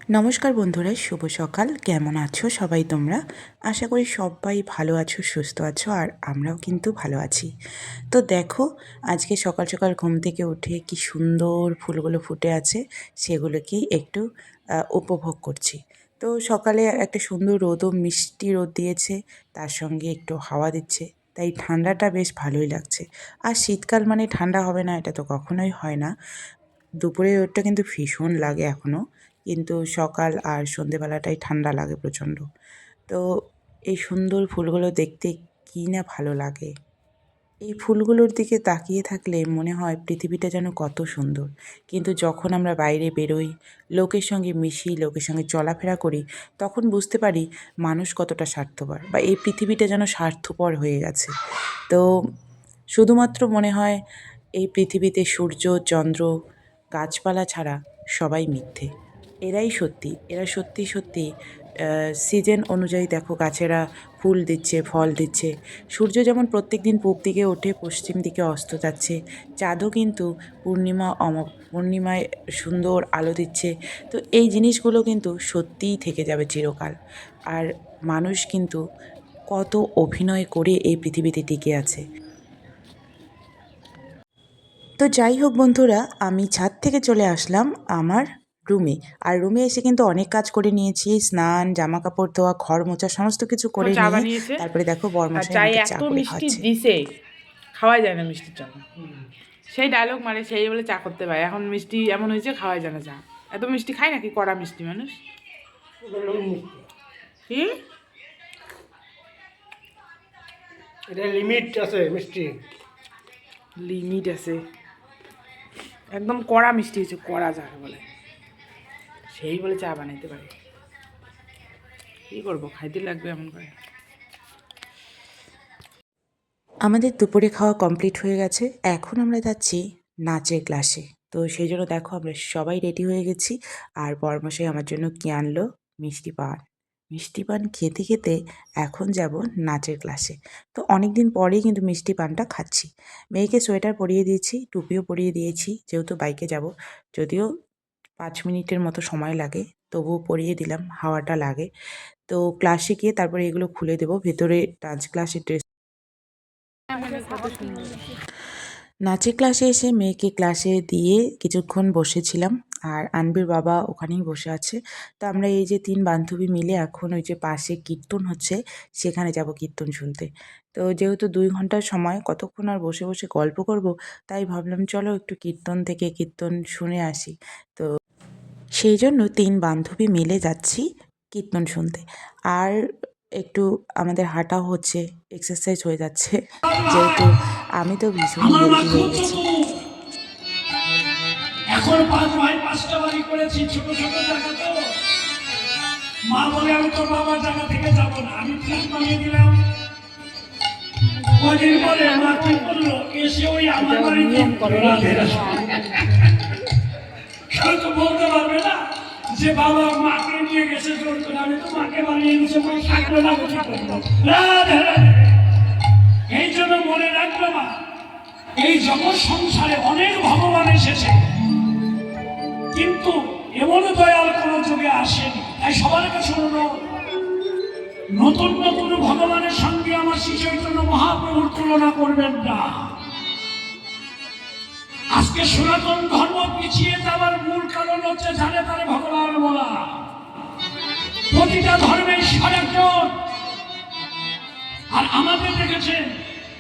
নমস্কার বন্ধুরা, শুভ সকাল। কেমন আছো সবাই তোমরা? আশা করি সবাই ভালো আছো, সুস্থ আছো, আর আমরাও কিন্তু ভালো আছি। তো দেখো, আজকে সকাল সকাল ঘুম থেকে উঠে কি সুন্দর ফুলগুলো ফুটে আছে, সেগুলোকেই একটু উপভোগ করছি। তো সকালে একটা সুন্দর রোদও, মিষ্টি রোদ দিয়েছে, তার সঙ্গে একটু হাওয়া দিচ্ছে, তাই ঠান্ডাটা বেশ ভালোই লাগছে। আর শীতকাল মানে ঠান্ডা হবে না, এটা তো কখনোই হয় না। দুপুরের রোদটা কিন্তু ভীষণ লাগে এখনও, কিন্তু সকাল আর সন্ধেবেলাটাই ঠান্ডা লাগে প্রচণ্ড। তো এই সুন্দর ফুলগুলো দেখতে কী না ভালো লাগে। এই ফুলগুলোর দিকে তাকিয়ে থাকলে মনে হয় পৃথিবীটা যেন কত সুন্দর। কিন্তু যখন আমরা বাইরে বেরোই, লোকের সঙ্গে মিশি, লোকের সঙ্গে চলাফেরা করি, তখন বুঝতে পারি মানুষ কতটা স্বার্থপর, বা এই পৃথিবীটা যেন স্বার্থপর হয়ে গেছে। তো শুধুমাত্র মনে হয় এই পৃথিবীতে সূর্য, চন্দ্র, গাছপালা ছাড়া সবাই মিথ্যে। এরাই সত্যি, এরা সত্যি সত্যি সিজন অনুযায়ী দেখো গাছেরা ফুল দিচ্ছে, ফল দিচ্ছে। সূর্য যেমন প্রত্যেকদিন পূব দিকে ওঠে, পশ্চিম দিকে অস্ত যাচ্ছে। চাঁদও কিন্তু পূর্ণিমায় সুন্দর আলো দিচ্ছে। তো এই জিনিসগুলো কিন্তু সত্যিই থেকে যাবে চিরকাল। আর মানুষ কিন্তু কত অভিনয় করে এই পৃথিবীতে টিকে আছে। তো যাই হোক বন্ধুরা, আমি ছাদ থেকে চলে আসলাম আমার রুমে। আর রুমে এসে কিন্তু অনেক কাজ করে নিয়েছি, স্নান, জামা কাপড় ধোয়া, ঘর মোছা, সমস্ত কিছু করে চা নিয়ে বানিয়েছে। তারপরে দেখো আর বরমশাই চায়ে আমাকে চা এত করে মিষ্টি খাওয়াচ্ছে। দিছে, খাওয়াই যায় না মিষ্টির জন্য। সেই ডায়লগ মারে, সেই বলে চা করতে পারে। এখন মিষ্টি এমন হয়েছে খাওয়াই যায় না চা। এত মিষ্টি খায় নাকি কড়া মিষ্টি মানুষ? কি এটা লিমিট আছে মিষ্টি, লিমিট আছে? একদম কড়া মিষ্টি হয়েছে, কড়া যাকে বলে, সেই বলে চা বানাইতে পারে। কি করবো, খাইতে লাগবে এমন করে। আমাদের দুপুরে খাওয়া কমপ্লিট হয়ে গেছে, এখন আমরা যাচ্ছি নাচের ক্লাসে। তো সেই জন্য দেখো আমরা সবাই রেডি হয়ে গেছি। আর বরমশাই আমার জন্য কি আনলো, মিষ্টি পান। মিষ্টি পান খেতে খেতে এখন যাব নাচের ক্লাসে। তো অনেক দিন পরেই কিন্তু মিষ্টি পানটা খাচ্ছি। মেয়েকে সোয়েটার পরিয়ে দিয়েছি, টুপিও পরিয়ে দিয়েছি, যেহেতু বাইকে যাব। যদিও 5 মিনিটের মতো সময় লাগে, তবুও পরিয়ে দিলাম, হাওয়াটা লাগে। তো ক্লাসে গিয়ে তারপরে এগুলো খুলে দেবো। ভেতরে ডান্স ক্লাসের ড্রেস। নাচের ক্লাসে এসে মেয়েকে ক্লাসে দিয়ে কিছুক্ষণ বসেছিলাম। আর আনবির বাবা ওখানেই বসে আছে। তো আমরা এই যে 3 বান্ধবী মিলে এখন ওই যে পাশে কীর্তন হচ্ছে, সেখানে যাব কীর্তন শুনতে। তো যেহেতু 2 ঘন্টার সময়, কতক্ষণ আর বসে বসে গল্প করব, তাই ভাবলাম চলো একটু কীর্তন থেকে কীর্তন শুনে আসি। তো সেই জন্য 3 বান্ধবী মিলে যাচ্ছি কীর্তন শুনতে। আর একটু আমাদের হাঁটাও হচ্ছে, এক্সারসাইজ হয়ে যাচ্ছে, যেহেতু আমি তো ভীষণই হেলদি হয়ে গেছি। এখন 5টা বাড়ি করেছি, ছোট ছোট জায়গা তো। মা বলে আমি তোর বাবার জায়গা থেকে যাবো না, আমি ফ্ল্যাট বানিয়ে দিলাম। কদিন পরে মা কি করলো, এসে ওই আমার বাড়িতে তো বলতে পারবে না যে বাবা মাকে নিয়ে গেছে জোর করে। আমি তো মাকে বানিয়ে দিচ্ছে, মা থাকবে না, বুঝি করবো। এই জন্য মনে রাখবে মা, এই জগৎ সংসারে অনেক ভগবান এসেছে, কিন্তু এমন দয়াল কোনো যুগে আসেনি। তাই সবার কাছে অনুরোধ, নতুন নতুন ভগবানের সঙ্গে আমার শ্রী চৈতন্য মহাপ্রভুর তুলনা করবেন না। আজকে সনাতন ধর্ম পিছিয়ে যাওয়ার মূল কারণ হচ্ছে জানে তারে ভগবান বলা। প্রতিটা ধর্মে ঈশ্বর একজন। আর আমাদের দেখেছেন,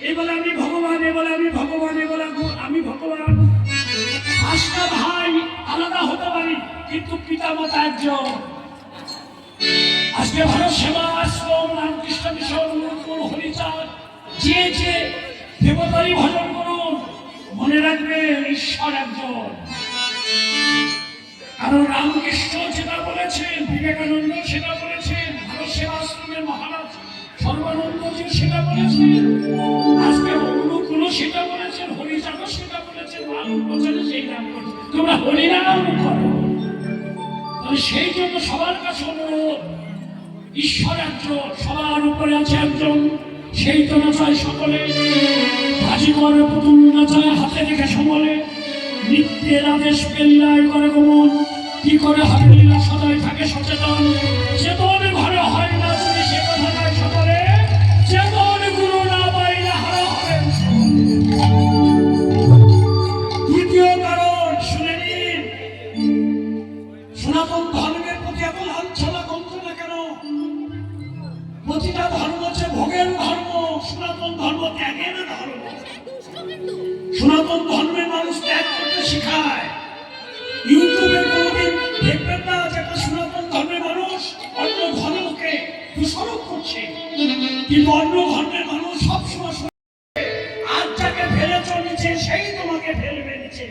এই বলে আমি ভগবান, এ বলে আমি ভগবান, এ বলে আমি ভগবান। 5টা ভাই আলাদা হতে পারি, কিন্তু পিতা মাতা একজন। আজকে ভারত সেবা আশ্রম, রামকৃষ্ণ মিশন, গুরুকুল, হরিচাঁদ, যে যে দেবতারই ভজন করুন, মনে রাখবে ঈশ্বর একজন। কারণ রামকৃষ্ণ যেটা বলেছেন, বিবেকানন্দ সেটা বলেছেন, ভারত সেবা আশ্রমের মহারাজ সর্বানন্দজি সেটা বলেছেন, আজকে গুরুকুল সেটা বলেছেন, হরিচাঁদ সেটা বলেছেন, লালন প্রচারে সেই নাম করছে, তোমরা হরিনাম করো। সেই জন্য সবার কাছে অনুরোধ, ঈশ্বর একজন, সবার উপরে আছে একজন। সেই তো নাচায় সকলে, হাজি করে পুতুল নাচায় হাতে রেখে সমলে, নিত্যের আদেশ পেল্লায় করে গমন। কি করে হবে লীলা সদয় থাকে সচেতন, চেতন ঘরে হয় না চুরি সে কথা নয় সকলে, চেতন গুরু না পাইলে হারা হবেন। দ্বিতীয় কারণ শুনে নিন, সনাতন ধর্মের প্রতি এত লাঞ্ছনা গঞ্জনা কেন? প্রতিটা ধর্ম হচ্ছে ভোগের ধর্ম, সনাতন ধর্ম ত্যাগের ধর্ম। সনাতন ধর্মের মানুষ ত্যাগ করতে শেখায়। ইউটিউবে কোনোদিন দেখবেন না যে একটা সনাতন ধর্মের মানুষ অন্য ধর্মকে দোষারোপ করছে, কিন্তু অন্য ধর্মের মানুষ সবসময় আজ যাকে ফেলেছ নিচে সেই তোমাকে ফেলবে নিচে।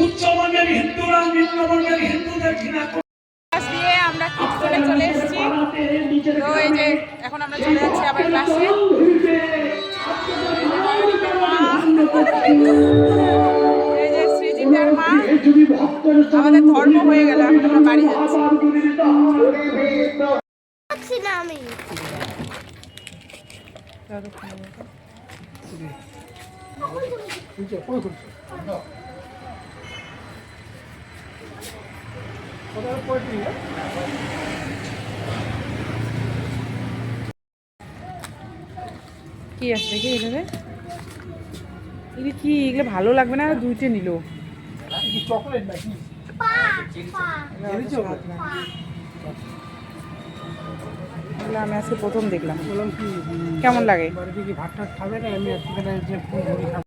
উচ্চবর্ণের হিন্দুরা নিম্নবর্ণের হিন্দুদের ঘৃণা করে। ক্লাস দিয়ে আমরা কীর্তনে চলে এসেছি। তো এই যে এখন আমরা চলে যাচ্ছি আবার ক্লাসে। এই যে শ্রীজিতের মা, আমাদের ধর্ম হয়ে গেল, এখন আমরা বাড়ি যাচ্ছি। আমি কি আছে দেখি এখানে, এগুলো কি, এগুলো ভালো লাগবে না, দুইটে নিল। এগুলো আমি আজকে প্রথম দেখলাম, কেমন লাগে? ভাতটা খাবে না, আমি